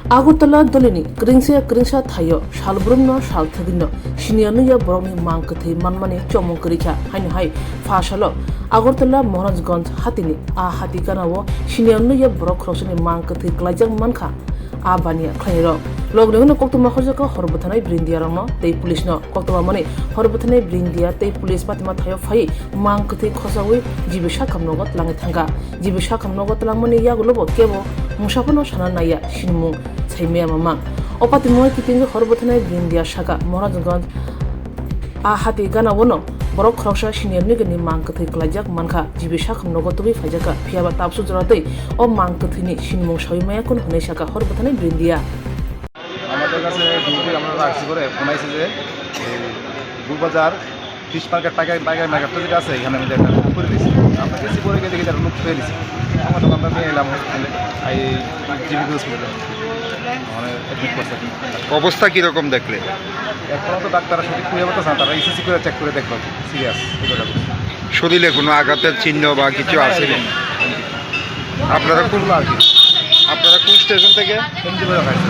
Agutala Dolini, Gringsa Tayo, Shalbrumno, Shaltagino, Shinianuya Bromi Mankati, Manmani, Chomokrika, Hai, Fashalo, Agutala Moranjgons Hatini, Hatikanawo, Shinianuya Brokrosin Mankati, Glajang Manka, Abania, Clairo. Logno Kotuma Hosaka, Horbotanai, Brindiarano, they police no, Kotuma money, Horbotanai, Brindia, they police Patima Tayo Fai, Mankati, Kosawi, Jibishakam Nogot Langatanga, Jibishakam Nogot Lamoni Yagulobo, Kevo, Mushapano Shananaya, Shinmu, Saimia Mamma. Opatimo keeping Horbotanai, Brindia Shaka, Moranjgons, Hati Gana Wono, Borok Krosha, Shinigani, Mankati, Glajak, Manka, Jibishakam Nogotobi, Fajaka, Piaba Tapsudrate, or Mankatini, Shinmu Shoymakon, Honeshaka, Horbotanai, Brindia. আমাদের কাছে duty আমরা রাখছি করে phone আইছে যে বুবাজার fish market পাইকারি মার্কেটটা যেটা আছে এখানে আমি একটা বুক করে দিয়েছি আমরা গেছি পরে গিয়ে দেখি যারা লোক ফেলে দিয়েছি আমার দোকানটা নিয়ে এলাম হসপিটালে এই জিবি হসপিটালে মানে অ্যাডমিট করছে অবস্থা কীরকম দেখলে? এখনও তো ডাক্তাররা সঠিক খুঁজে পাচ্ছে না, তারা ইসিসি করে চেক করে দেখলো সিরিয়াস। শরীরে কোনো আঘাতের চিহ্ন বা কিছু আছে? আপনারা কোন আর কি আপনারা কোন স্টেশন থেকে? এমজি করে খাইছে।